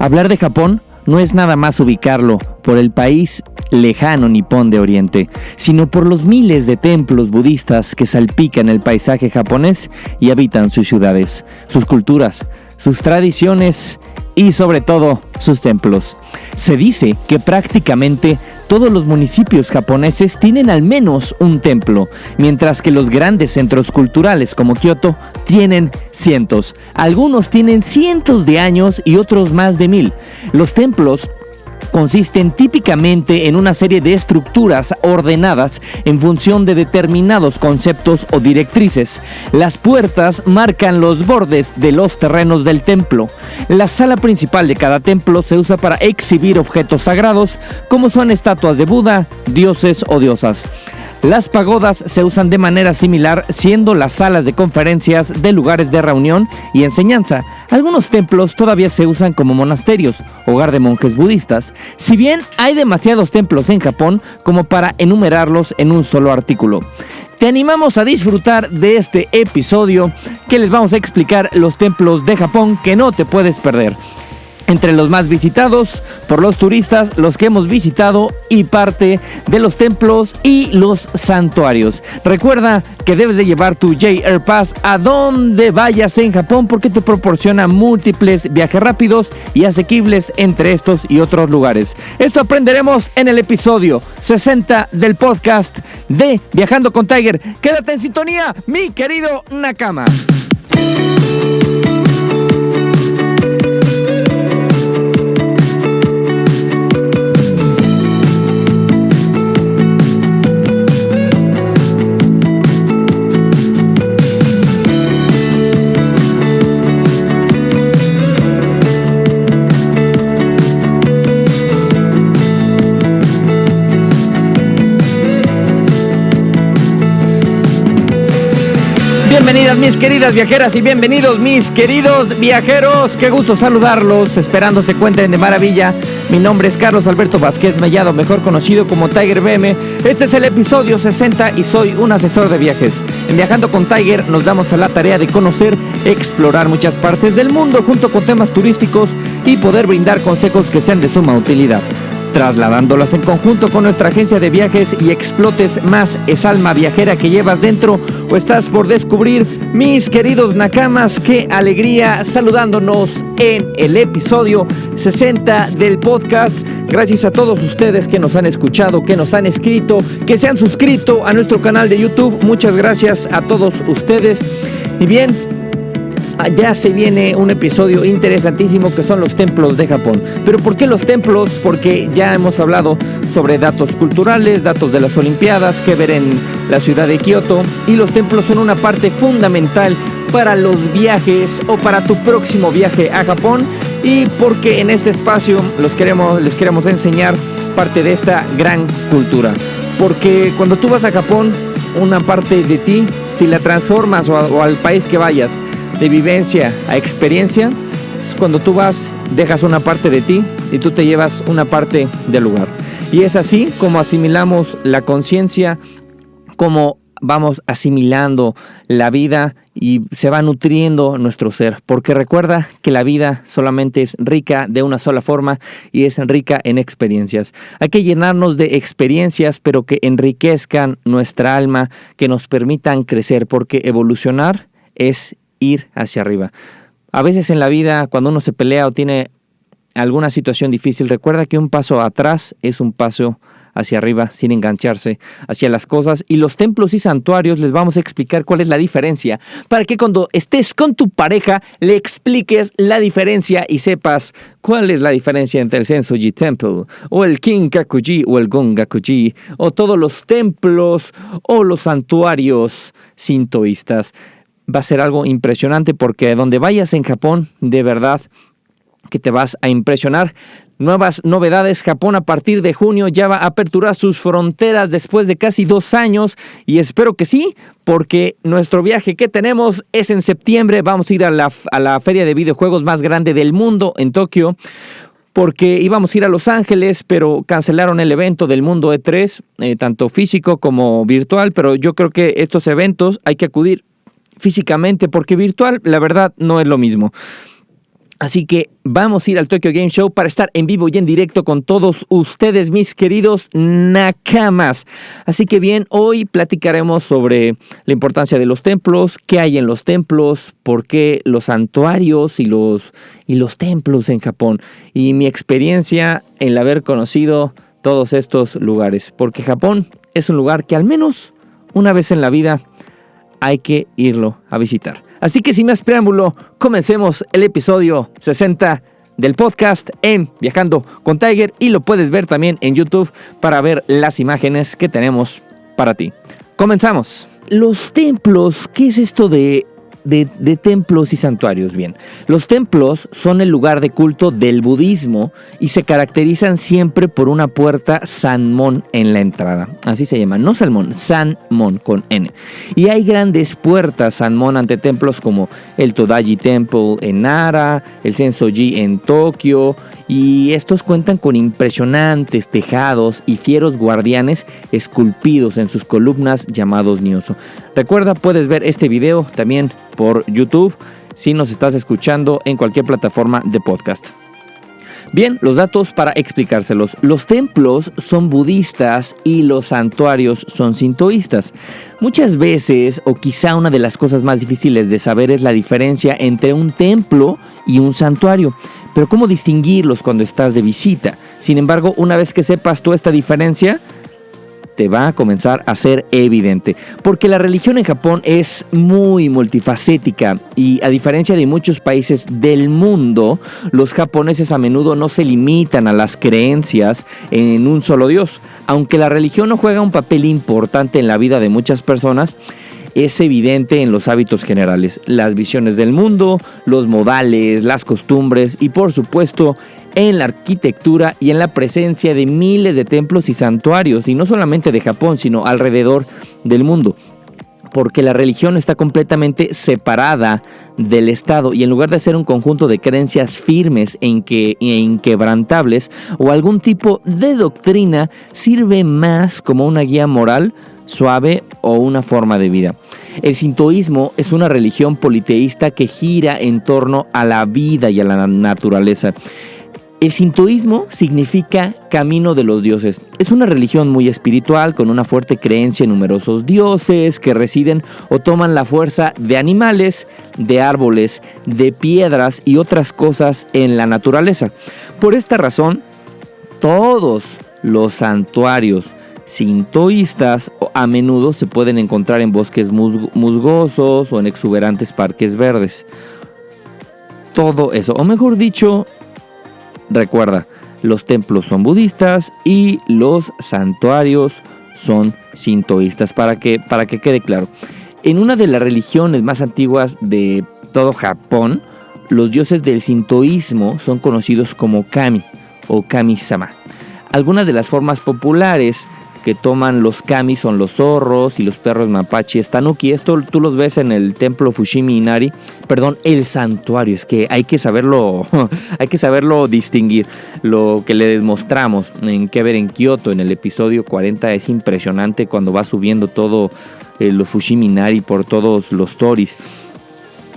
Hablar de Japón no es nada más ubicarlo por el país lejano nipón de Oriente, sino por los miles de templos budistas que salpican el paisaje japonés y habitan sus ciudades, sus culturas, sus tradiciones y sobre todo sus templos. Se dice que prácticamente todos los municipios japoneses tienen al menos un templo, mientras que los grandes centros culturales como Kioto tienen cientos. Algunos tienen cientos de años y otros más de 1000. Los templos consisten típicamente en una serie de estructuras ordenadas en función de determinados conceptos o directrices. Las puertas marcan los bordes de los terrenos del templo. La sala principal de cada templo se usa para exhibir objetos sagrados, como son estatuas de Buda, dioses o diosas. Las pagodas se usan de manera similar, siendo las salas de conferencias de lugares de reunión y enseñanza. Algunos templos todavía se usan como monasterios, hogar de monjes budistas, si bien hay demasiados templos en Japón como para enumerarlos en un solo artículo. Te animamos a disfrutar de este episodio que les vamos a explicar los templos de Japón que no te puedes perder. Entre los más visitados por los turistas, los que hemos visitado y parte de los templos y los santuarios. Recuerda que debes de llevar tu JR Pass a donde vayas en Japón porque te proporciona múltiples viajes rápidos y asequibles entre estos y otros lugares. Esto aprenderemos en el episodio 60 del podcast de Viajando con Tiger. Quédate en sintonía, mi querido Nakama. Bienvenidas mis queridas viajeras y bienvenidos mis queridos viajeros. Qué gusto saludarlos, esperando se encuentren de maravilla. Mi nombre es Carlos Alberto Vázquez Mellado, mejor conocido como Tiger BM. Este es el episodio 60 y soy un asesor de viajes. En Viajando con Tiger nos damos a la tarea de conocer, explorar muchas partes del mundo junto con temas turísticos y poder brindar consejos que sean de suma utilidad, trasladándolas en conjunto con nuestra agencia de viajes y explotes más esa alma viajera que llevas dentro o estás por descubrir. Mis queridos nakamas, qué alegría saludándonos en el episodio 60 del podcast. Gracias a todos ustedes que nos han escuchado, que nos han escrito, que se han suscrito a nuestro canal de YouTube. Muchas gracias a todos ustedes. Y bien, ya se viene un episodio interesantísimo que son los templos de Japón. ¿Pero por qué los templos? Porque ya hemos hablado sobre datos culturales, datos de las Olimpiadas, que ver en la ciudad de Kioto. Y los templos son una parte fundamental para los viajes o para tu próximo viaje a Japón. Y porque en este espacio les queremos enseñar parte de esta gran cultura. Porque cuando tú vas a Japón, una parte de ti, si la transformas o al país que vayas, de vivencia a experiencia, es cuando tú vas, dejas una parte de ti y tú te llevas una parte del lugar. Y es así como asimilamos la conciencia, como vamos asimilando la vida y se va nutriendo nuestro ser. Porque recuerda que la vida solamente es rica de una sola forma y es rica en experiencias. Hay que llenarnos de experiencias, pero que enriquezcan nuestra alma, que nos permitan crecer, porque evolucionar es ir hacia arriba. A veces en la vida, cuando uno se pelea o tiene alguna situación difícil, recuerda que un paso atrás es un paso hacia arriba, sin engancharse hacia las cosas. Y los templos y santuarios les vamos a explicar cuál es la diferencia, para que cuando estés con tu pareja le expliques la diferencia y sepas cuál es la diferencia entre el Sensoji Temple o el Kinkakuji o el Gongakuji o todos los templos o los santuarios sintoístas. Va a ser algo impresionante porque donde vayas en Japón, de verdad que te vas a impresionar. Nuevas novedades. Japón a partir de junio ya va a aperturar sus fronteras después de casi 2 años y espero que sí, porque nuestro viaje que tenemos es en septiembre. Vamos a ir a la feria de videojuegos más grande del mundo en Tokio, porque íbamos a ir a Los Ángeles, pero cancelaron el evento del Mundo E3, tanto físico como virtual, pero yo creo que estos eventos hay que acudir físicamente porque virtual la verdad no es lo mismo. Así que vamos a ir al Tokyo Game Show para estar en vivo y en directo con todos ustedes, mis queridos nakamas. Así que bien, hoy platicaremos sobre la importancia de los templos, qué hay en los templos, por qué los santuarios y los templos en Japón. Y mi experiencia en el haber conocido todos estos lugares. Porque Japón es un lugar que al menos una vez en la vida hay que irlo a visitar. Así que sin más preámbulo, comencemos el episodio 60 del podcast en Viajando con Tiger y lo puedes ver también en YouTube para ver las imágenes que tenemos para ti. Comenzamos. Los templos, ¿qué es esto de templos y santuarios? Bien, los templos son el lugar de culto del budismo y se caracterizan siempre por una puerta Sanmon en la entrada. Así se llama, no Salmón, Sanmon con N. Y hay grandes puertas Sanmon ante templos como el Todaiji Temple en Nara, el Sensoji en Tokio, y estos cuentan con impresionantes tejados y fieros guardianes esculpidos en sus columnas llamados Nyoso. Recuerda, puedes ver este video también por YouTube si nos estás escuchando en cualquier plataforma de podcast. Bien, los datos para explicárselos. Los templos son budistas y los santuarios son sintoístas. Muchas veces, o quizá una de las cosas más difíciles de saber, es la diferencia entre un templo y un santuario. Pero ¿cómo distinguirlos cuando estás de visita? Sin embargo, una vez que sepas toda esta diferencia, te va a comenzar a ser evidente. Porque la religión en Japón es muy multifacética y a diferencia de muchos países del mundo, los japoneses a menudo no se limitan a las creencias en un solo Dios. Aunque la religión no juega un papel importante en la vida de muchas personas, es evidente en los hábitos generales, las visiones del mundo, los modales, las costumbres y por supuesto en la arquitectura y en la presencia de miles de templos y santuarios, y no solamente de Japón, sino alrededor del mundo. Porque la religión está completamente separada del Estado y en lugar de ser un conjunto de creencias firmes e inquebrantables o algún tipo de doctrina, sirve más como una guía moral suave o una forma de vida. El sintoísmo es una religión politeísta que gira en torno a la vida y a la naturaleza. El sintoísmo significa camino de los dioses. Es una religión muy espiritual con una fuerte creencia en numerosos dioses que residen o toman la fuerza de animales, de árboles, de piedras y otras cosas en la naturaleza. Por esta razón, todos los santuarios sintoístas a menudo se pueden encontrar en bosques musgosos o en exuberantes parques verdes. Todo eso, o mejor dicho, recuerda, los templos son budistas y los santuarios son sintoístas, para que quede claro. En una de las religiones más antiguas de todo Japón, los dioses del sintoísmo son conocidos como kami o kami-sama. Algunas de las formas populares que toman los kami son los zorros y los perros mapaches tanuki. Esto tú los ves en el templo Fushimi Inari, el santuario. Es que hay que saberlo distinguir. Lo que les mostramos en Que Ver en Kioto en el episodio 40 es impresionante cuando va subiendo todo los Fushimi Inari por todos los toris.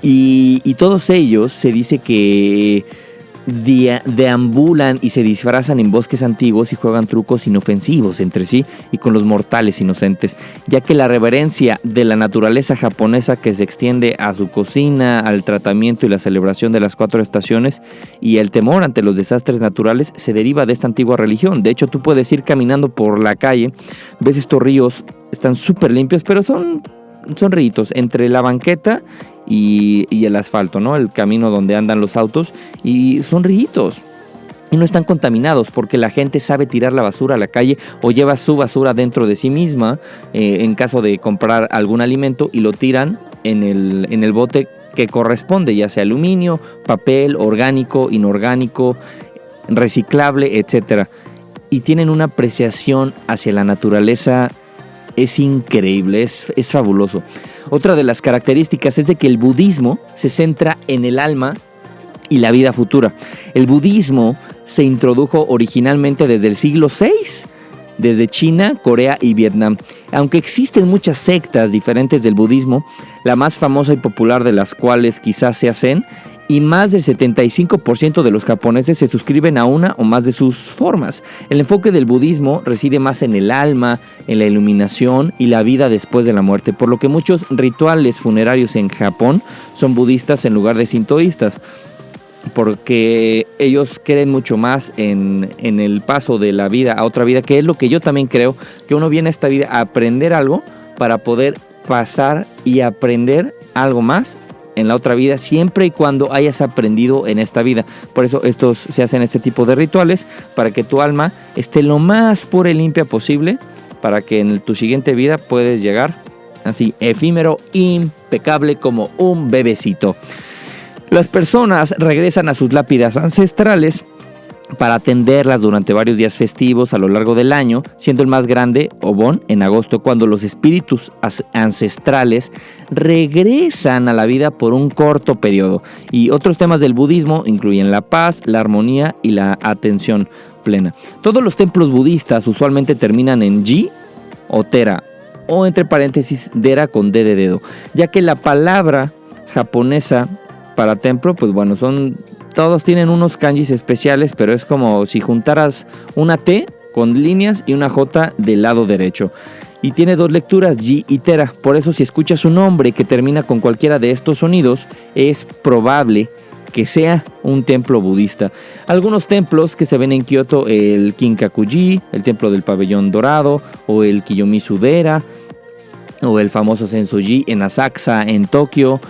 Y todos ellos se dice que deambulan y se disfrazan en bosques antiguos y juegan trucos inofensivos entre sí y con los mortales inocentes, ya que la reverencia de la naturaleza japonesa que se extiende a su cocina, al tratamiento y la celebración de las 4 estaciones y el temor ante los desastres naturales se deriva de esta antigua religión. De hecho, tú puedes ir caminando por la calle, ves estos ríos, están súper limpios, pero son ríos entre la banqueta y el asfalto, ¿no? El camino donde andan los autos, y son ríos y no están contaminados porque la gente sabe tirar la basura a la calle o lleva su basura dentro de sí misma en caso de comprar algún alimento y lo tiran en el bote que corresponde, ya sea aluminio, papel, orgánico, inorgánico, reciclable, etcétera. Y tienen una apreciación hacia la naturaleza. Es increíble, es fabuloso. Otra de las características es de que el budismo se centra en el alma y la vida futura. El budismo se introdujo originalmente desde el siglo VI, desde China, Corea y Vietnam. Aunque existen muchas sectas diferentes del budismo, la más famosa y popular de las cuales quizás sea Zen, y más del 75% de los japoneses se suscriben a una o más de sus formas. El enfoque del budismo reside más en el alma, en la iluminación y la vida después de la muerte, por lo que muchos rituales funerarios en Japón son budistas en lugar de sintoístas, porque ellos creen mucho más en el paso de la vida a otra vida, que es lo que yo también creo, que uno viene a esta vida a aprender algo para poder pasar y aprender algo más en la otra vida, siempre y cuando hayas aprendido en esta vida. Por eso se hacen este tipo de rituales, para que tu alma esté lo más pura y limpia posible, para que en tu siguiente vida puedes llegar así, efímero, impecable, como un bebecito. Las personas regresan a sus lápidas ancestrales para atenderlas durante varios días festivos a lo largo del año, siendo el más grande, Obon, en agosto, cuando los espíritus ancestrales regresan a la vida por un corto periodo. Y otros temas del budismo incluyen la paz, la armonía y la atención plena. Todos los templos budistas usualmente terminan en ji o tera, o entre paréntesis dera con d de dedo, ya que la palabra japonesa para templo, pues bueno, todos tienen unos kanjis especiales, pero es como si juntaras una T con líneas y una J del lado derecho. Y tiene dos lecturas, ji y tera. Por eso, si escuchas un nombre que termina con cualquiera de estos sonidos, es probable que sea un templo budista. Algunos templos que se ven en Kioto, el Kinkaku-ji, el templo del pabellón dorado, o el Kiyomizu-dera, o el famoso Senso-ji en Asakusa, en Tokio.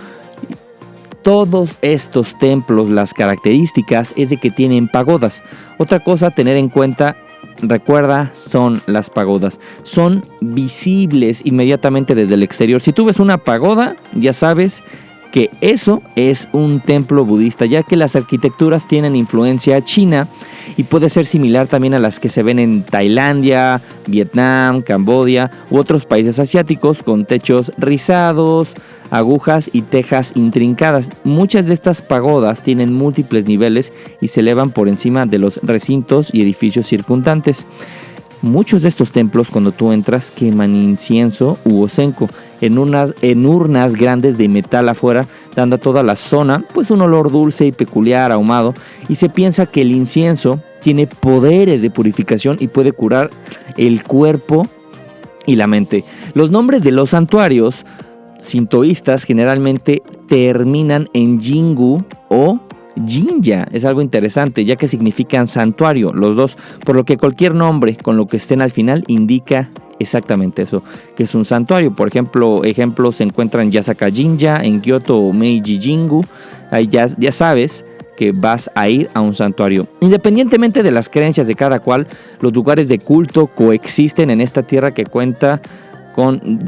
Todos estos templos, las características es de que tienen pagodas. Otra cosa a tener en cuenta, recuerda, son las pagodas. Son visibles inmediatamente desde el exterior. Si tú ves una pagoda, ya sabes que eso es un templo budista, ya que las arquitecturas tienen influencia china y puede ser similar también a las que se ven en Tailandia, Vietnam, Camboya u otros países asiáticos, con techos rizados, agujas y tejas intrincadas. Muchas de estas pagodas tienen múltiples niveles y se elevan por encima de los recintos y edificios circundantes. Muchos de estos templos, cuando tú entras, queman incienso u osenko en urnas grandes de metal afuera, dando a toda la zona pues un olor dulce y peculiar, ahumado, y se piensa que el incienso tiene poderes de purificación y puede curar el cuerpo y la mente. Los nombres de los santuarios sintoístas generalmente terminan en jingu o jinja. Es algo interesante, ya que significan santuario, los dos, por lo que cualquier nombre con lo que estén al final indica exactamente eso, que es un santuario. Por ejemplo, ejemplos se encuentran Yasaka Jinja en Kyoto o Meiji Jingu. Ahí ya sabes que vas a ir a un santuario. Independientemente de las creencias de cada cual, los lugares de culto coexisten en esta tierra que cuenta con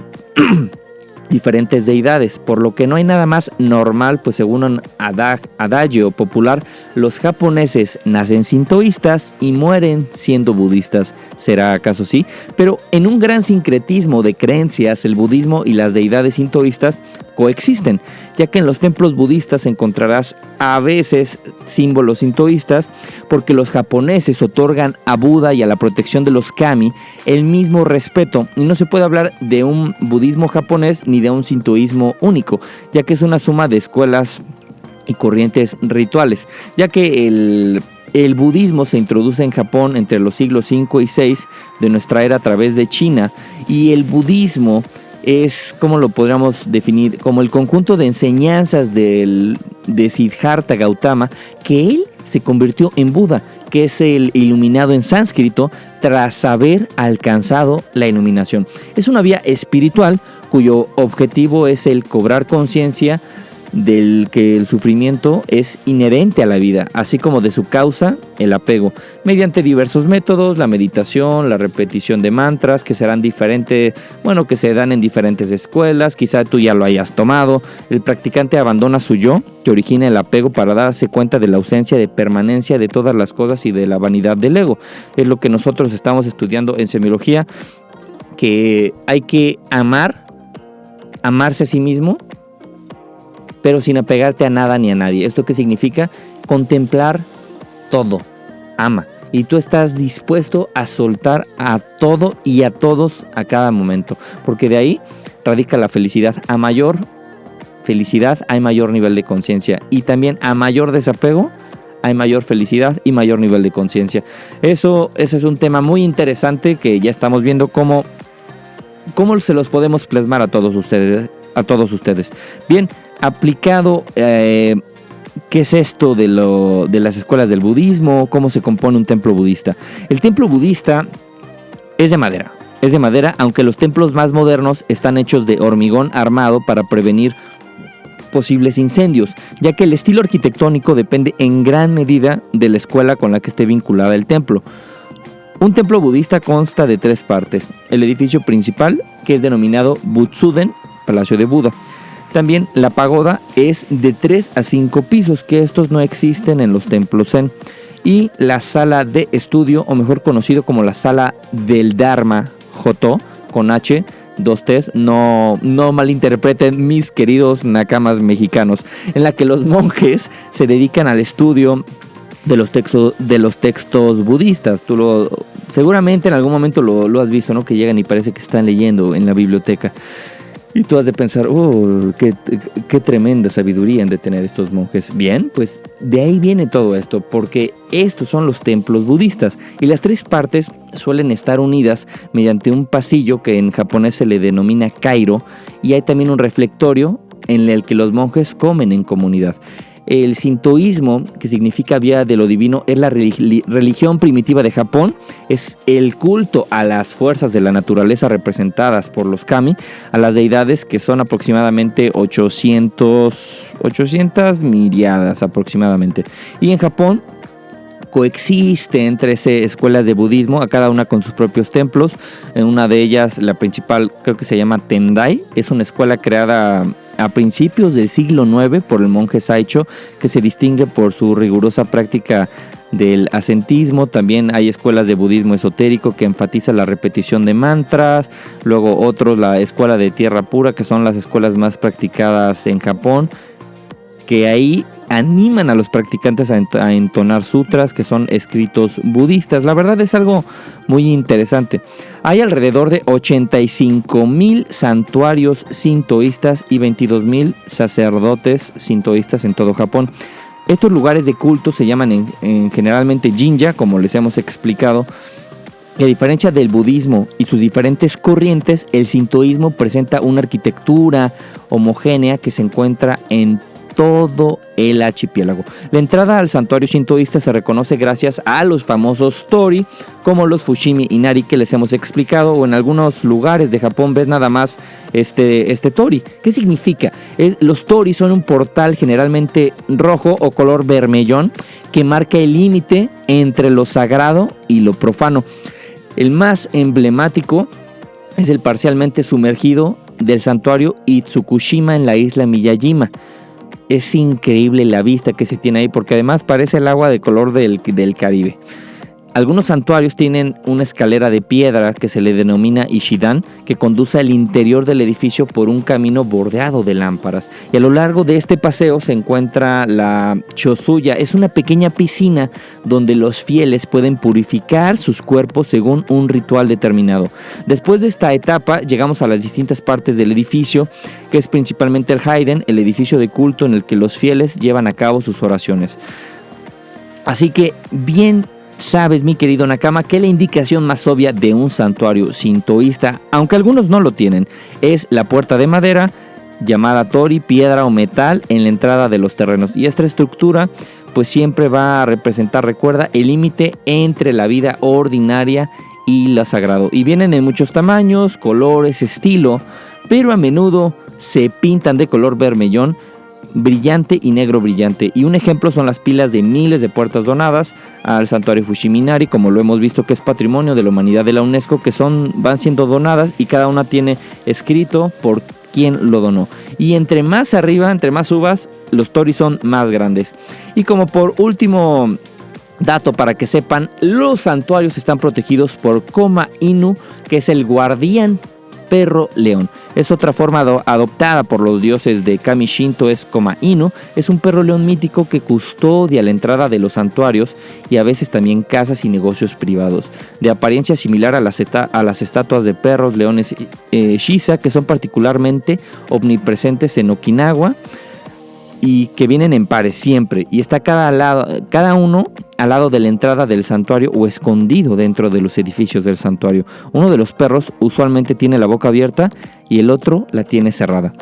diferentes deidades, por lo que no hay nada más normal, pues según un adagio popular, los japoneses nacen sintoístas y mueren siendo budistas. ¿Será acaso sí? Pero en un gran sincretismo de creencias, el budismo y las deidades sintoístas coexisten, ya que en los templos budistas encontrarás a veces símbolos sintoístas, porque los japoneses otorgan a Buda y a la protección de los kami el mismo respeto, y no se puede hablar de un budismo japonés ni de un sintoísmo único, ya que es una suma de escuelas y corrientes rituales, ya que el budismo se introduce en Japón entre los siglos 5 y 6 de nuestra era a través de China, y el budismo es, como lo podríamos definir, como el conjunto de enseñanzas de Siddhartha Gautama, que él se convirtió en Buda, que es el iluminado en sánscrito tras haber alcanzado la iluminación. Es una vía espiritual cuyo objetivo es el cobrar conciencia del que el sufrimiento es inherente a la vida, así como de su causa, el apego, mediante diversos métodos, la meditación, la repetición de mantras, que serán diferentes, que se dan en diferentes escuelas, quizá tú ya lo hayas tomado. El practicante abandona su yo, que origina el apego, para darse cuenta de la ausencia de permanencia de todas las cosas y de la vanidad del ego. Es lo que nosotros estamos estudiando en semiología, que hay que amarse a sí mismo, pero sin apegarte a nada ni a nadie. ¿Esto qué significa? Contemplar todo. Ama. Y tú estás dispuesto a soltar a todo y a todos a cada momento, porque de ahí radica la felicidad. A mayor felicidad hay mayor nivel de conciencia, y también a mayor desapego hay mayor felicidad y mayor nivel de conciencia. Ese es un tema muy interesante que ya estamos viendo cómo se los podemos plasmar a todos ustedes. Bien, aplicado, ¿qué es esto de las escuelas del budismo? ¿Cómo se compone un templo budista? El templo budista es de madera, aunque los templos más modernos están hechos de hormigón armado para prevenir posibles incendios, ya que el estilo arquitectónico depende en gran medida de la escuela con la que esté vinculada el templo. Un templo budista consta de 3 partes: el edificio principal, que es denominado Butsuden, Palacio de Buda. También la pagoda es de 3 a 5 pisos, que estos no existen en los templos zen. Y la sala de estudio, o mejor conocido como la sala del Dharma, Joto, con H, 2 T's, no malinterpreten mis queridos nakamas mexicanos, en la que los monjes se dedican al estudio de los textos budistas. Seguramente en algún momento lo has visto, ¿no? Que llegan y parece que están leyendo en la biblioteca. Y tú has de pensar, qué tremenda sabiduría han de tener estos monjes. Bien, pues de ahí viene todo esto, porque estos son los templos budistas. Y las 3 partes suelen estar unidas mediante un pasillo que en japonés se le denomina kairo. Y hay también un reflectorio en el que los monjes comen en comunidad. El sintoísmo, que significa vía de lo divino, es la religión primitiva de Japón. Es el culto a las fuerzas de la naturaleza representadas por los kami, a las deidades, que son aproximadamente 800 miriadas aproximadamente. Y en Japón coexisten 13 escuelas de budismo, a cada una con sus propios templos. En una de ellas, la principal, creo que se llama Tendai, es una escuela creada a principios del siglo IX por el monje Saicho, que se distingue por su rigurosa práctica del ascetismo. También hay escuelas de budismo esotérico que enfatiza la repetición de mantras. Luego otros, la escuela de tierra pura, que son las escuelas más practicadas en Japón, que ahí animan a los practicantes a entonar sutras, que son escritos budistas. La verdad es algo muy interesante. Hay alrededor de 85,000 santuarios sintoístas y 22,000 sacerdotes sintoístas en todo Japón. Estos lugares de culto se llaman generalmente jinja, como les hemos explicado. Que a diferencia del budismo y sus diferentes corrientes, el sintoísmo presenta una arquitectura homogénea que se encuentra en todo el archipiélago. La entrada al santuario sintoísta se reconoce gracias a los famosos tori, como los Fushimi Inari que les hemos explicado, o en algunos lugares de Japón ves nada más este tori. ¿Qué significa? Los tori son un portal generalmente rojo o color vermellón que marca el límite entre lo sagrado y lo profano. El más emblemático es el parcialmente sumergido del santuario Itsukushima en la isla Miyajima. Es increíble la vista que se tiene ahí, porque además parece el agua de color del Caribe. Algunos santuarios tienen una escalera de piedra que se le denomina Ishidan, que conduce al interior del edificio por un camino bordeado de lámparas. Y a lo largo de este paseo se encuentra la Chosuya. Es una pequeña piscina donde los fieles pueden purificar sus cuerpos según un ritual determinado. Después de esta etapa llegamos a las distintas partes del edificio, que es principalmente el Haiden, el edificio de culto en el que los fieles llevan a cabo sus oraciones. Así que bien sabes, mi querido Nakama, que la indicación más obvia de un santuario sintoísta, aunque algunos no lo tienen, es la puerta de madera llamada tori, piedra o metal en la entrada de los terrenos. Y esta estructura pues siempre va a representar, recuerda, el límite entre la vida ordinaria y lo sagrado. Y vienen en muchos tamaños, colores, estilo, pero a menudo se pintan de color vermellón brillante y negro brillante. Y un ejemplo son las pilas de miles de puertas donadas al santuario Fushimi Inari, como lo hemos visto, que es patrimonio de la humanidad de la UNESCO, que van siendo donadas y cada una tiene escrito por quién lo donó. Y entre más arriba, entre más subas, los tori son más grandes. Y como por último dato para que sepan, los santuarios están protegidos por Koma Inu, que es el guardián perro león. Es otra forma adoptada por los dioses de Kami Shinto, es Koma Inu. Es un perro león mítico que custodia la entrada de los santuarios y a veces también casas y negocios privados. De apariencia similar a las estatuas de perros leones Shiza, que son particularmente omnipresentes en Okinawa y que vienen en pares siempre, y está cada uno al lado de la entrada del santuario o escondido dentro de los edificios del santuario. Uno de los perros usualmente tiene la boca abierta y el otro la tiene cerrada.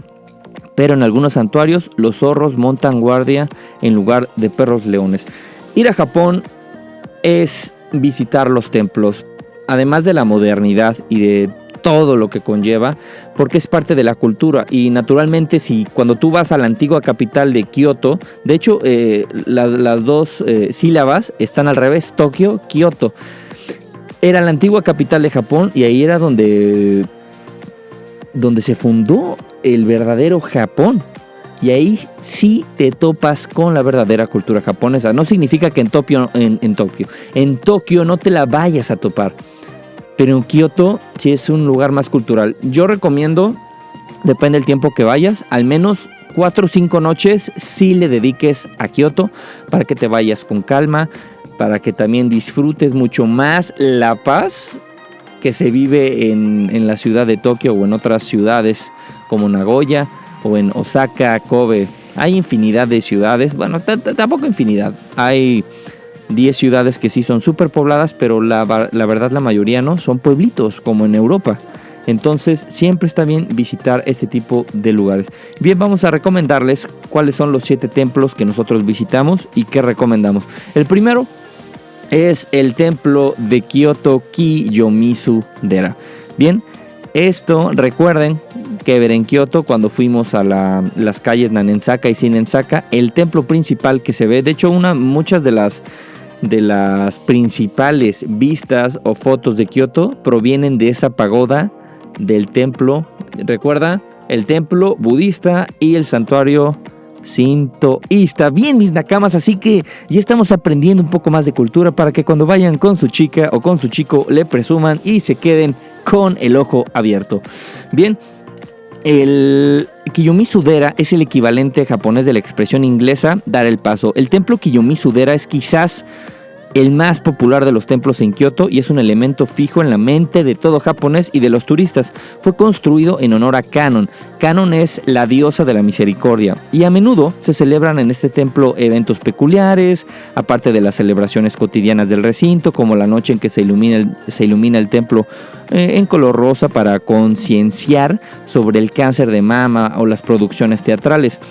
Pero en algunos santuarios los zorros montan guardia en lugar de perros leones. Ir a Japón es visitar los templos, además de la modernidad y de todo lo que conlleva, porque es parte de la cultura. Y naturalmente, si cuando tú vas a la antigua capital de Kioto, de hecho las dos sílabas están al revés, Tokio, Kioto, era la antigua capital de Japón y ahí era donde se fundó el verdadero Japón. Y ahí sí te topas con la verdadera cultura japonesa. No significa que en Tokio no te la vayas a topar, pero en Kioto sí es un lugar más cultural. Yo recomiendo, depende del tiempo que vayas, al menos 4 o 5 noches sí le dediques a Kioto para que te vayas con calma, para que también disfrutes mucho más la paz que se vive en la ciudad de Tokio o en otras ciudades como Nagoya o en Osaka, Kobe. Hay infinidad de ciudades, bueno, tampoco infinidad, hay 10 ciudades que sí son súper pobladas, pero la verdad la mayoría no, son pueblitos como en Europa. Entonces siempre está bien visitar este tipo de lugares. Bien, vamos a recomendarles cuáles son los 7 templos que nosotros visitamos y que recomendamos. El primero es el templo de Kyoto Kiyomizu Dera. Bien, esto recuerden que ver en Kioto, cuando fuimos a las calles Nanensaka y Shinensaka, el templo principal que se ve, de hecho muchas de las principales vistas o fotos de Kioto provienen de esa pagoda del templo. Recuerda, el templo budista y el santuario sintoísta. Bien, mis nakamas, así que ya estamos aprendiendo un poco más de cultura para que cuando vayan con su chica o con su chico le presuman y se queden con el ojo abierto. Bien, el Kiyomizu Dera es el equivalente japonés de la expresión inglesa dar el paso. El templo Kiyomizu Dera es quizás el más popular de los templos en Kioto y es un elemento fijo en la mente de todo japonés y de los turistas. Fue construido en honor a Kannon. Kannon es la diosa de la misericordia y a menudo se celebran en este templo eventos peculiares, aparte de las celebraciones cotidianas del recinto, como la noche en que se ilumina el templo en color rosa para concienciar sobre el cáncer de mama o las producciones teatrales.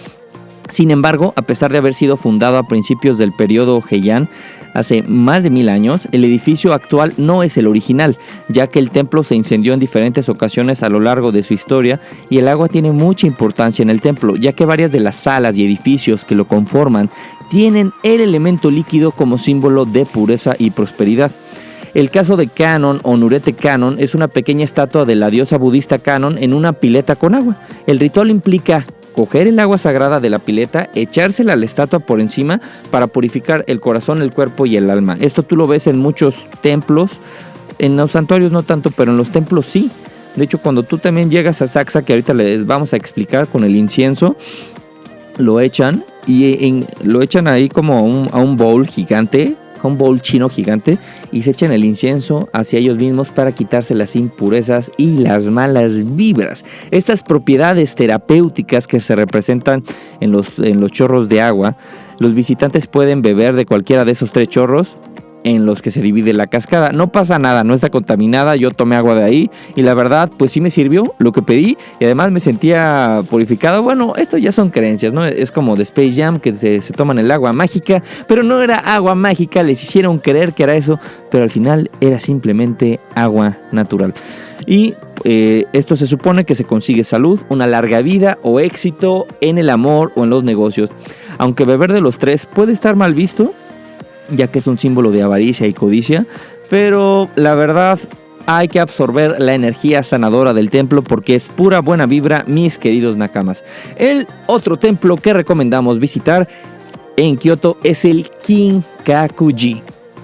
Sin embargo, a pesar de haber sido fundado a principios del periodo Heian, hace más de 1000 años, el edificio actual no es el original, ya que el templo se incendió en diferentes ocasiones a lo largo de su historia y el agua tiene mucha importancia en el templo, ya que varias de las salas y edificios que lo conforman tienen el elemento líquido como símbolo de pureza y prosperidad. El caso de Kannon o Nurete Kannon es una pequeña estatua de la diosa budista Kannon en una pileta con agua. El ritual implica coger el agua sagrada de la pileta, echársela a la estatua por encima para purificar el corazón, el cuerpo y el alma. Esto tú lo ves en muchos templos, en los santuarios no tanto, pero en los templos sí. De hecho, cuando tú también llegas a Saxa, que ahorita les vamos a explicar con el incienso, lo echan y lo echan ahí como a un bowl gigante, un bowl chino gigante, y se echan el incienso hacia ellos mismos para quitarse las impurezas y las malas vibras. Estas propiedades terapéuticas que se representan en los chorros de agua, los visitantes pueden beber de cualquiera de esos 3 chorros en los que se divide la cascada. No pasa nada, no está contaminada. Yo tomé agua de ahí y la verdad pues sí me sirvió lo que pedí y además me sentía purificado. Bueno, esto ya son creencias, ¿no? Es como de Space Jam, que se toman el agua mágica, pero no era agua mágica, les hicieron creer que era eso, pero al final era simplemente agua natural. Y esto se supone que se consigue salud, una larga vida o éxito en el amor o en los negocios. Aunque beber de los 3 puede estar mal visto, ya que es un símbolo de avaricia y codicia, pero la verdad hay que absorber la energía sanadora del templo porque es pura buena vibra, mis queridos nakamas. El otro templo que recomendamos visitar en Kioto es el Kinkakuji.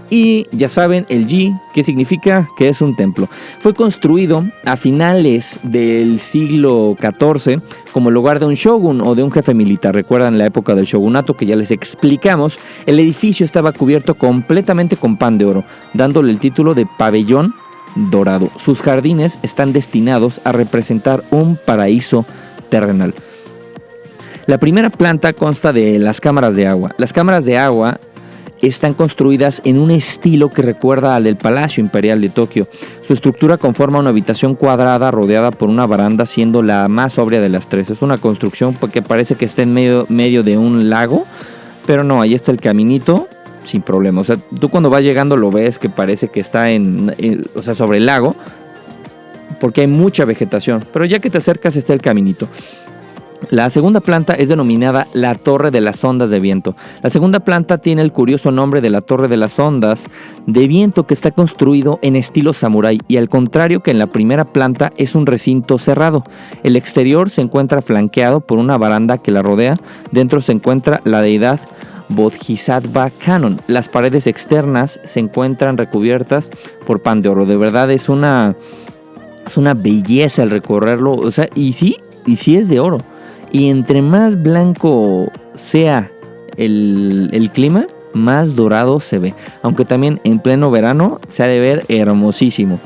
Y ya saben, el Ji, ¿qué significa? Que es un templo. Fue construido a finales del siglo XIV como el hogar de un shogun o de un jefe militar. ¿Recuerdan la época del shogunato que ya les explicamos? El edificio estaba cubierto completamente con pan de oro, dándole el título de pabellón dorado. Sus jardines están destinados a representar un paraíso terrenal. La primera planta consta de las cámaras de agua. Las cámaras de agua están construidas en un estilo que recuerda al del Palacio Imperial de Tokio. Su estructura conforma una habitación cuadrada rodeada por una baranda, siendo la más sobria de las tres. Es una construcción que parece que está en medio de un lago, pero no, ahí está el caminito sin problema. O sea, tú cuando vas llegando lo ves que parece que está sobre el lago, porque hay mucha vegetación, pero ya que te acercas está el caminito. La segunda planta es denominada la Torre de las Ondas de Viento. La segunda planta tiene el curioso nombre de la Torre de las Ondas de Viento, que está construido en estilo samurái y al contrario que en la primera planta es un recinto cerrado. El exterior se encuentra flanqueado por una baranda que la rodea. Dentro se encuentra la deidad Bodhisattva Kannon. Las paredes externas se encuentran recubiertas por pan de oro. De verdad es una belleza el recorrerlo. O sea, y sí es de oro. Y entre más blanco sea el clima, más dorado se ve. Aunque también en pleno verano se ha de ver hermosísimo.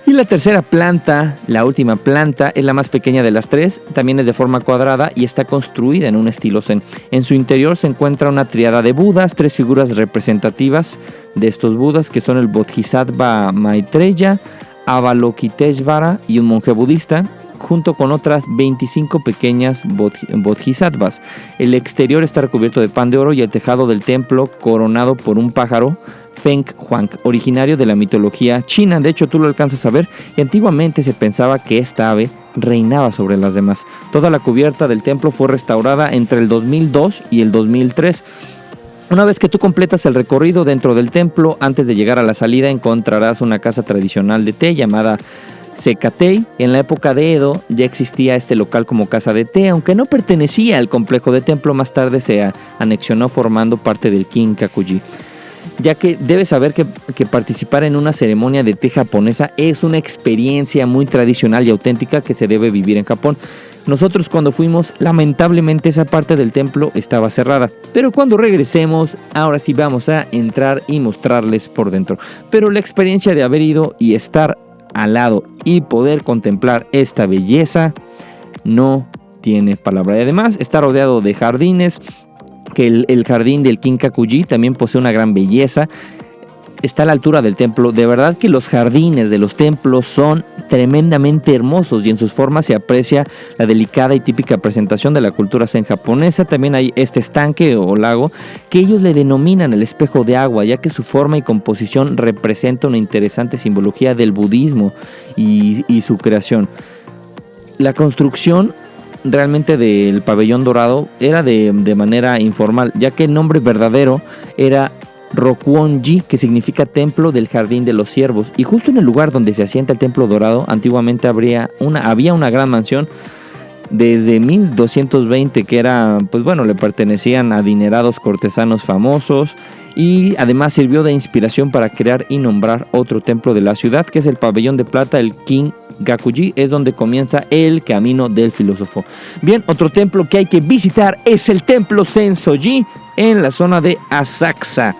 Y la tercera planta, la última planta, es la más pequeña de las tres. También es de forma cuadrada y está construida en un estilo zen. En su interior se encuentra una triada de Budas, tres figuras representativas de estos Budas, que son el Bodhisattva Maitreya, Avalokiteshvara y un monje budista, junto con otras 25 pequeñas bodhisattvas. El exterior está recubierto de pan de oro y el tejado del templo coronado por un pájaro Feng Huang, originario de la mitología china. De hecho, tú lo alcanzas a ver, y antiguamente se pensaba que esta ave reinaba sobre las demás. Toda la cubierta del templo fue restaurada entre el 2002 y el 2003. Una vez que tú completas el recorrido dentro del templo, antes de llegar a la salida encontrarás una casa tradicional de té llamada Sekatei. En la época de Edo ya existía este local como casa de té, aunque no pertenecía al complejo de templo. Más tarde se anexionó formando parte del Kinkakuji. Ya que debes saber que participar en una ceremonia de té japonesa es una experiencia muy tradicional y auténtica que se debe vivir en Japón. Nosotros cuando fuimos, lamentablemente esa parte del templo estaba cerrada, pero cuando regresemos, ahora sí vamos a entrar y mostrarles por dentro. Pero la experiencia de haber ido y estar al lado y poder contemplar esta belleza no tiene palabra. Y además está rodeado de jardines, que el jardín del Kinkakuji también posee una gran belleza. Está a la altura del templo. De verdad que los jardines de los templos son tremendamente hermosos y en sus formas se aprecia la delicada y típica presentación de la cultura zen japonesa. También hay este estanque o lago que ellos le denominan el espejo de agua, ya que su forma y composición representa una interesante simbología del budismo y su creación. La construcción realmente del pabellón dorado era de manera informal, ya que el nombre verdadero era Rokuon-ji, que significa templo del jardín de los ciervos, y justo en el lugar donde se asienta el templo dorado antiguamente había una gran mansión desde 1220 que era, pues bueno, le pertenecían a adinerados cortesanos famosos, y además sirvió de inspiración para crear y nombrar otro templo de la ciudad, que es el pabellón de plata, el Kinkakuji. Es donde comienza el camino del filósofo. Bien, otro templo que hay que visitar es el templo Sensoji en la zona de Asakusa.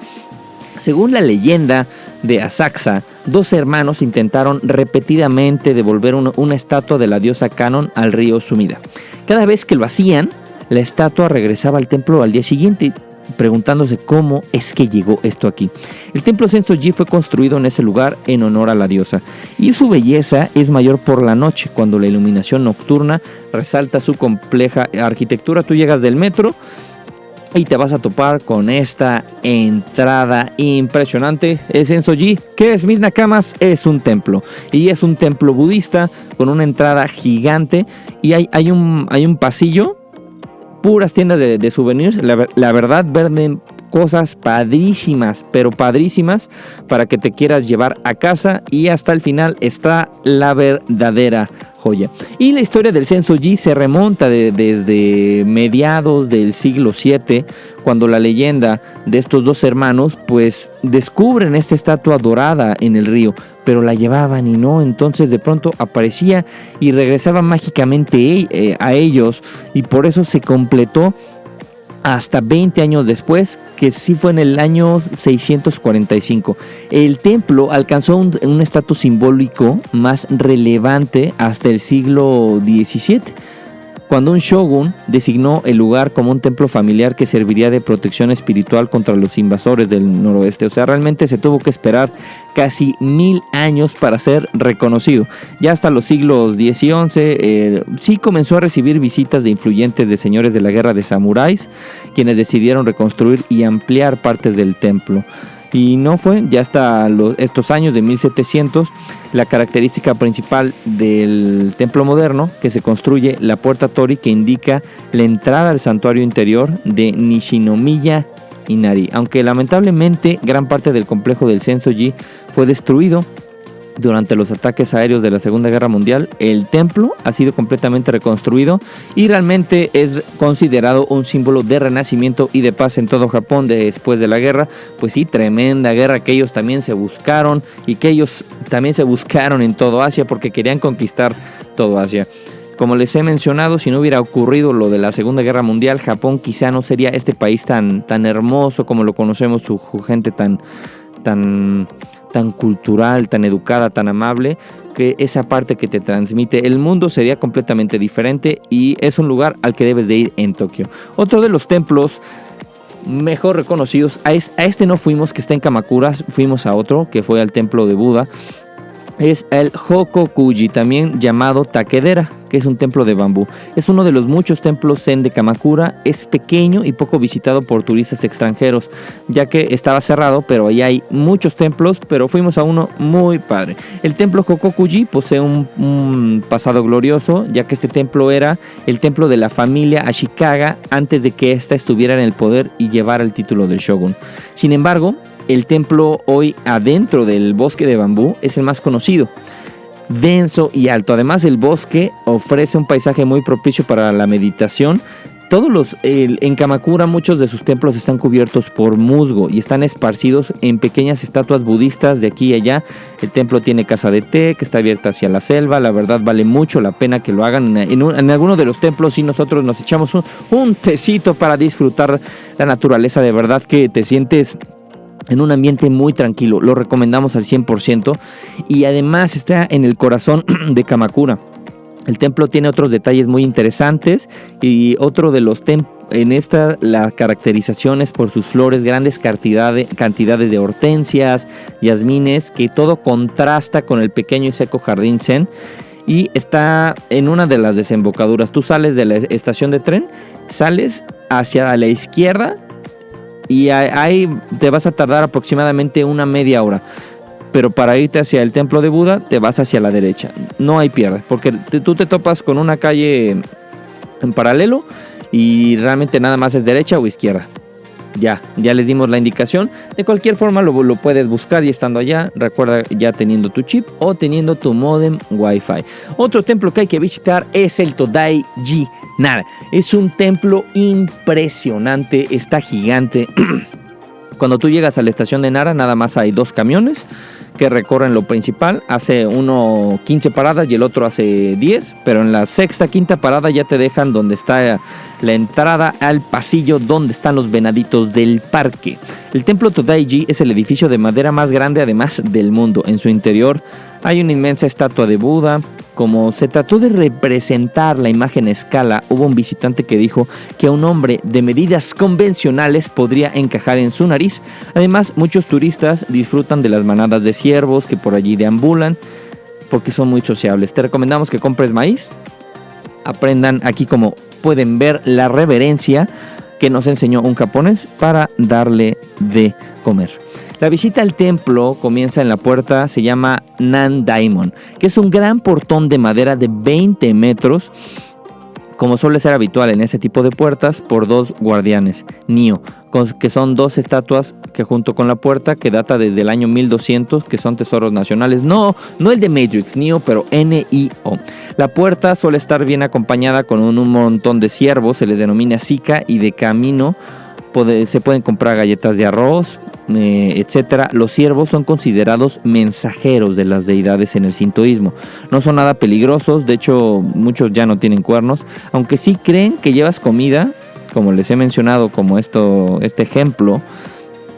Según la leyenda de Asakusa, dos hermanos intentaron repetidamente devolver una estatua de la diosa Kannon al río Sumida. Cada vez que lo hacían, la estatua regresaba al templo al día siguiente, preguntándose cómo es que llegó esto aquí. El templo Sensoji fue construido en ese lugar en honor a la diosa, y su belleza es mayor por la noche, cuando la iluminación nocturna resalta su compleja arquitectura. Tú llegas del metro y te vas a topar con esta entrada impresionante. Es Sensoji. ¿Qué es, mis nakamas? Es un templo. Y es un templo budista con una entrada gigante. Y hay un pasillo, puras tiendas de souvenirs. La verdad, venden cosas padrísimas, pero padrísimas, para que te quieras llevar a casa. Y hasta el final está la verdadera joya. Y la historia del Sensoji se remonta desde mediados del siglo VII, cuando la leyenda de estos dos hermanos pues descubren esta estatua dorada en el río, pero la llevaban y no, entonces de pronto aparecía y regresaba mágicamente a ellos, y por eso se completó hasta 20 años después, que sí fue en el año 645. El templo alcanzó un estatus simbólico más relevante hasta el siglo XVII, cuando un shogun designó el lugar como un templo familiar que serviría de protección espiritual contra los invasores del noroeste. O sea, realmente se tuvo que esperar casi 1000 años para ser reconocido. Ya hasta los siglos X y XI sí comenzó a recibir visitas de influyentes de señores de la guerra de samuráis, quienes decidieron reconstruir y ampliar partes del templo. Y no fue ya hasta estos años de 1700 la característica principal del templo moderno, que se construye la puerta Tori, que indica la entrada al santuario interior de Nishinomiya Inari. Aunque lamentablemente gran parte del complejo del Sensoji fue destruido durante los ataques aéreos de la Segunda Guerra Mundial, el templo ha sido completamente reconstruido y realmente es considerado un símbolo de renacimiento y de paz en todo Japón después de la guerra. Pues sí, tremenda guerra que ellos también se buscaron, y que ellos también se buscaron en todo Asia, porque querían conquistar todo Asia. Como les he mencionado, si no hubiera ocurrido lo de la Segunda Guerra Mundial, Japón quizá no sería este país tan hermoso como lo conocemos, su gente tan cultural, tan educada, tan amable, que esa parte que te transmite el mundo sería completamente diferente, y es un lugar al que debes de ir en Tokio. Otro de los templos mejor reconocidos, a este no fuimos, que está en Kamakura, fuimos a otro, que fue al templo de Buda, es el Hokokuji, también llamado Takedera, que es un templo de bambú. Es uno de los muchos templos zen de Kamakura. Es pequeño y poco visitado por turistas extranjeros, ya que estaba cerrado, pero ahí hay muchos templos, pero fuimos a uno muy padre. El templo Hokokuji posee un pasado glorioso, ya que este templo era el templo de la familia Ashikaga antes de que ésta estuviera en el poder y llevara el título del shogun. Sin embargo, el templo hoy adentro del bosque de bambú es el más conocido, denso y alto. Además, el bosque ofrece un paisaje muy propicio para la meditación. En Kamakura muchos de sus templos están cubiertos por musgo y están esparcidos en pequeñas estatuas budistas de aquí y allá. El templo tiene casa de té que está abierta hacia la selva. La verdad vale mucho la pena que lo hagan en alguno de los templos, y nosotros nos echamos un tecito para disfrutar la naturaleza. De verdad que te sientes en un ambiente muy tranquilo. Lo recomendamos al 100%, y además está en el corazón de Kamakura. El templo tiene otros detalles muy interesantes, y otro de los la caracterización es por sus flores, grandes cantidades de hortensias, jazmines, que todo contrasta con el pequeño y seco jardín zen, y está en una de las desembocaduras. Tú sales de la estación de tren, sales hacia la izquierda, y ahí te vas a tardar aproximadamente una media hora. Pero para irte hacia el templo de Buda, te vas hacia la derecha. No hay pierde, porque tú te topas con una calle en paralelo, y realmente nada más es derecha o izquierda. Ya les dimos la indicación. De cualquier forma lo puedes buscar y estando allá, recuerda, ya teniendo tu chip o teniendo tu modem Wi-Fi. Otro templo que hay que visitar es el Todaiji Nara. Es un templo impresionante, está gigante. Cuando tú llegas a la estación de Nara, nada más hay 2 camiones que recorren lo principal. Hace uno 15 paradas y el otro hace 10, pero en la sexta, quinta parada ya te dejan donde está la entrada al pasillo donde están los venaditos del parque. El templo Todaiji es el edificio de madera más grande además del mundo. En su interior hay una inmensa estatua de Buda. Como se trató de representar la imagen a escala, hubo un visitante que dijo que un hombre de medidas convencionales podría encajar en su nariz. Además, muchos turistas disfrutan de las manadas de ciervos que por allí deambulan, porque son muy sociables. Te recomendamos que compres maíz. Aprendan aquí, como pueden ver, la reverencia que nos enseñó un japonés para darle de comer. La visita al templo comienza en la puerta, se llama Nandaimon, que es un gran portón de madera de 20 metros como suele ser habitual en este tipo de puertas, por 2 guardianes, Nio, que son 2 estatuas que junto con la puerta, que data desde el año 1200, que son tesoros nacionales. No el de Matrix, Nio, pero N-I-O. La puerta suele estar bien acompañada con un montón de ciervos, se les denomina Zika, y de camino se pueden comprar galletas de arroz, etcétera. Los ciervos son considerados mensajeros de las deidades en el sintoísmo. No son nada peligrosos, de hecho muchos ya no tienen cuernos, aunque sí creen que llevas comida, como les he mencionado, como este ejemplo,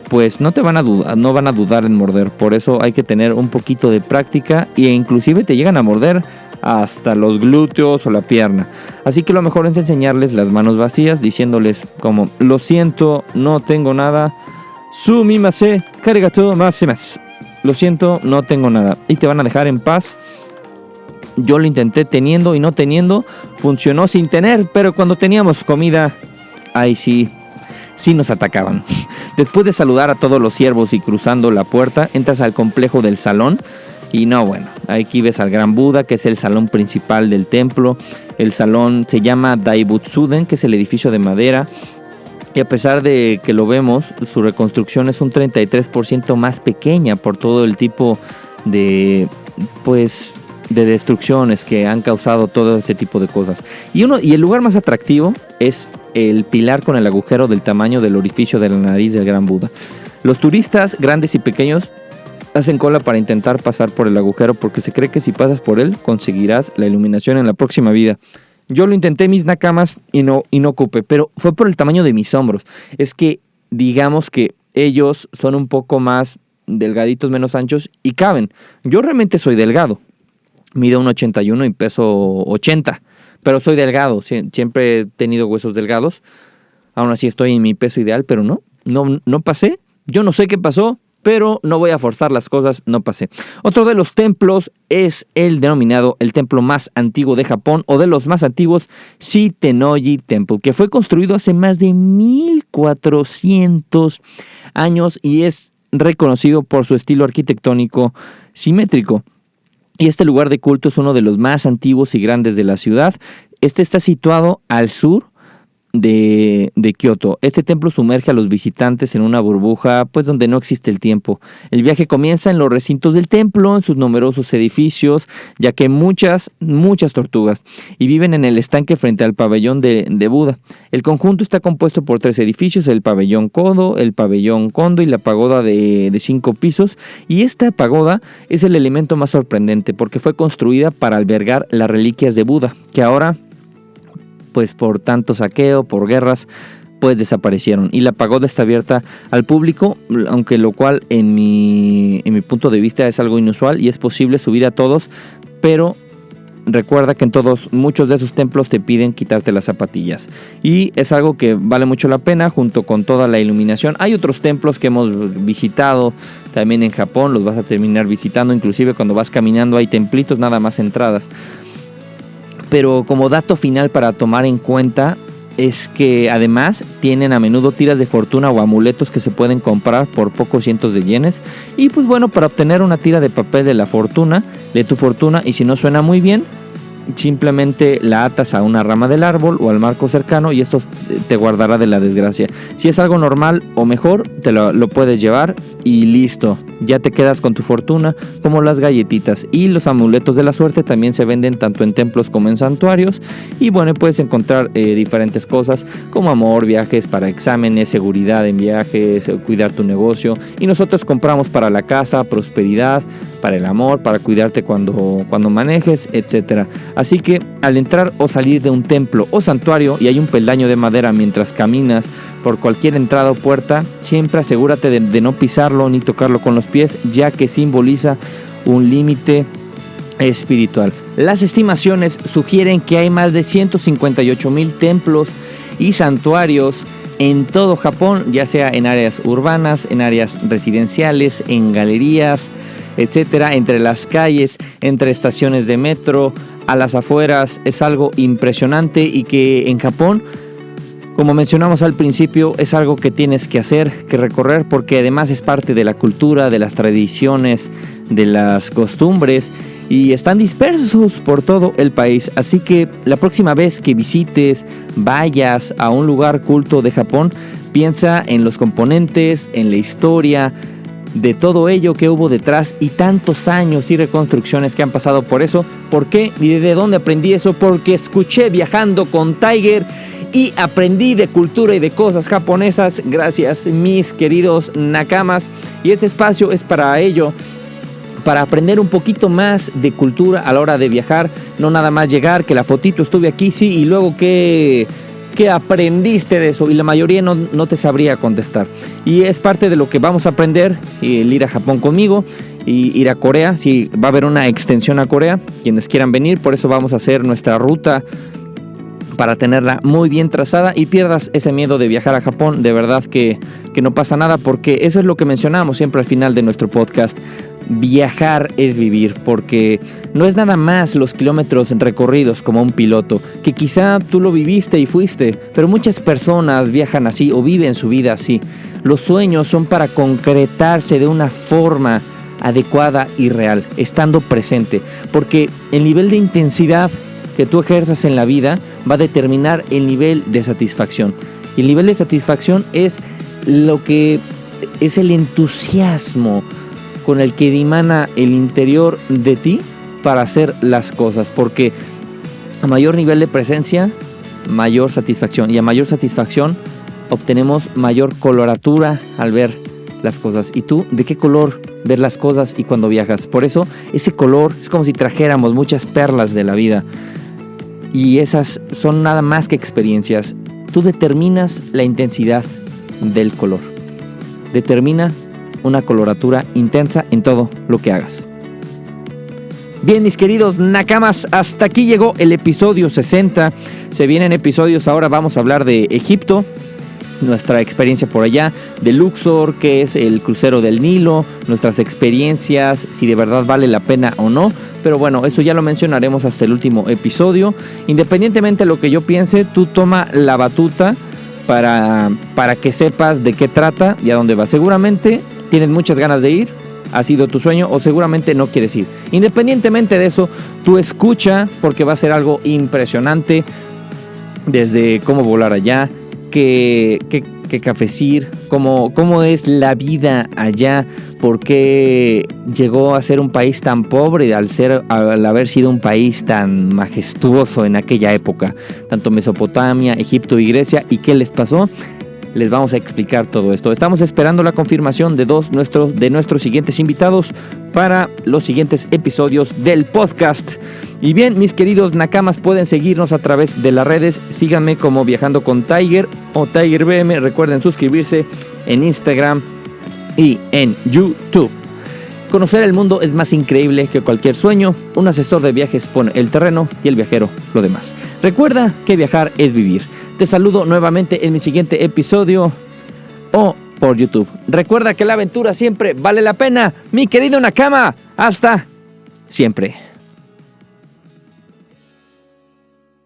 pues no van a dudar en morder. Por eso hay que tener un poquito de práctica, e inclusive te llegan a morder hasta los glúteos o la pierna. Así que lo mejor es enseñarles las manos vacías, diciéndoles como: lo siento, no tengo nada. Sumimase, karigatou masemas. Lo siento, no tengo nada. Y te van a dejar en paz. Yo lo intenté teniendo y no teniendo. Funcionó sin tener, pero cuando teníamos comida, ahí sí nos atacaban. Después de saludar a todos los ciervos y cruzando la puerta, entras al complejo del salón. Y no, bueno, aquí ves al Gran Buda, que es el salón principal del templo. El salón se llama Daibutsuden, que es el edificio de madera. Y a pesar de que lo vemos, su reconstrucción es un 33% más pequeña por todo el tipo de destrucciones que han causado todo ese tipo de cosas. Y el lugar más atractivo es el pilar con el agujero del tamaño del orificio de la nariz del Gran Buda. Los turistas, grandes y pequeños, hacen cola para intentar pasar por el agujero, porque se cree que si pasas por él conseguirás la iluminación en la próxima vida. Yo lo intenté, mis nakamas, y no ocupé, pero fue por el tamaño de mis hombros. Es que digamos que ellos son un poco más delgaditos, menos anchos, y caben. Yo realmente soy delgado, mido 1,81 y peso 80, pero soy delgado, siempre he tenido huesos delgados. Aún así estoy en mi peso ideal, pero no pasé. Yo no sé qué pasó, pero no voy a forzar las cosas, no pasé. Otro de los templos es el denominado el templo más antiguo de Japón, o de los más antiguos, Shitenoji Temple, que fue construido hace más de 1400 años y es reconocido por su estilo arquitectónico simétrico. Y este lugar de culto es uno de los más antiguos y grandes de la ciudad. Este está situado al sur de Kioto. Este templo sumerge a los visitantes en una burbuja, pues donde no existe el tiempo. El viaje comienza en los recintos del templo, en sus numerosos edificios, ya que hay muchas tortugas, y viven en el estanque frente al pabellón de Buda. El conjunto está compuesto por 3 edificios: el pabellón Kodo, el pabellón Kondo y la pagoda de 5 pisos. Y esta pagoda es el elemento más sorprendente, porque fue construida para albergar las reliquias de Buda, que ahora, pues por tanto saqueo, por guerras, pues desaparecieron. Y la pagoda está abierta al público, aunque lo cual en mi punto de vista es algo inusual, y es posible subir a todos, pero recuerda que muchos de esos templos te piden quitarte las zapatillas, y es algo que vale mucho la pena junto con toda la iluminación. Hay otros templos que hemos visitado también en Japón, los vas a terminar visitando, inclusive cuando vas caminando hay templitos, nada más entradas. Pero como dato final para tomar en cuenta es que además tienen a menudo tiras de fortuna o amuletos que se pueden comprar por pocos cientos de yenes. Y pues bueno, para obtener una tira de papel de la fortuna, lee tu fortuna, y si no suena muy bien, simplemente la atas a una rama del árbol o al marco cercano, y esto te guardará de la desgracia. Si es algo normal o mejor, te lo puedes llevar y listo. Ya te quedas con tu fortuna, como las galletitas. Y los amuletos de la suerte también se venden tanto en templos como en santuarios. Y bueno, puedes encontrar diferentes cosas como amor, viajes para exámenes, seguridad en viajes, cuidar tu negocio. Y nosotros compramos para la casa, prosperidad, para el amor, para cuidarte cuando manejes, etc. Así que al entrar o salir de un templo o santuario y hay un peldaño de madera mientras caminas por cualquier entrada o puerta, siempre asegúrate de no pisarlo ni tocarlo con los pies, ya que simboliza un límite espiritual. Las estimaciones sugieren que hay más de 158,000 templos y santuarios en todo Japón, ya sea en áreas urbanas, en áreas residenciales, en galerías, etcétera, entre las calles, entre estaciones de metro, a las afueras. Es algo impresionante, y que en Japón, como mencionamos al principio, es algo que tienes que hacer, que recorrer, porque además es parte de la cultura, de las tradiciones, de las costumbres, y están dispersos por todo el país. Así que la próxima vez que visites, vayas a un lugar culto de Japón, piensa en los componentes, en la historia, de todo ello que hubo detrás y tantos años y reconstrucciones que han pasado por eso. ¿Por qué? ¿Y de dónde aprendí eso? Porque escuché Viajando con Tiger y aprendí de cultura y de cosas japonesas. Gracias, mis queridos nakamas. Y este espacio es para ello, para aprender un poquito más de cultura a la hora de viajar. No nada más llegar, que la fotito estuve aquí, sí, y luego ¿qué aprendiste de eso? Y la mayoría no te sabría contestar. Y es parte de lo que vamos a aprender, el ir a Japón conmigo y ir a Corea. Sí, va a haber una extensión a Corea, quienes quieran venir. Por eso vamos a hacer nuestra ruta para tenerla muy bien trazada y pierdas ese miedo de viajar a Japón. De verdad que no pasa nada, porque eso es lo que mencionamos siempre al final de nuestro podcast. Viajar es vivir, porque no es nada más los kilómetros recorridos como un piloto, que quizá tú lo viviste y fuiste, pero muchas personas viajan así o viven su vida así. Los sueños son para concretarse de una forma adecuada y real, estando presente, porque el nivel de intensidad que tú ejerzas en la vida va a determinar el nivel de satisfacción. Y el nivel de satisfacción es lo que es el entusiasmo con el que dimana el interior de ti para hacer las cosas, porque a mayor nivel de presencia, mayor satisfacción, y a mayor satisfacción obtenemos mayor coloratura al ver las cosas. ¿Y tú de qué color ves las cosas y cuando viajas? Por eso ese color es como si trajéramos muchas perlas de la vida, y esas son nada más que experiencias. Tú determinas la intensidad del color, determina una coloratura intensa en todo lo que hagas. Bien, mis queridos nakamas, hasta aquí llegó el episodio 60. Se vienen episodios, ahora vamos a hablar de Egipto, nuestra experiencia por allá, de Luxor, que es el crucero del Nilo, nuestras experiencias, si de verdad vale la pena o no. Pero bueno, eso ya lo mencionaremos hasta el último episodio. Independientemente de lo que yo piense, tú toma la batuta para que sepas de qué trata y a dónde va. Seguramente tienes muchas ganas de ir, ha sido tu sueño, o seguramente no quieres ir. Independientemente de eso, tú escucha, porque va a ser algo impresionante. Desde cómo volar allá, qué cafecir, cómo es la vida allá, por qué llegó a ser un país tan pobre al haber sido un país tan majestuoso en aquella época, tanto Mesopotamia, Egipto y Grecia, y qué les pasó. Les vamos a explicar todo esto. Estamos esperando la confirmación de de nuestros siguientes invitados para los siguientes episodios del podcast. Y bien, mis queridos nakamas, pueden seguirnos a través de las redes. Síganme como Viajando con Tiger o Tiger BM. Recuerden suscribirse en Instagram y en YouTube. Conocer el mundo es más increíble que cualquier sueño. Un asesor de viajes pone el terreno y el viajero lo demás. Recuerda que viajar es vivir. Te saludo nuevamente en mi siguiente episodio o por YouTube. Recuerda que la aventura siempre vale la pena, mi querido nakama. Hasta siempre.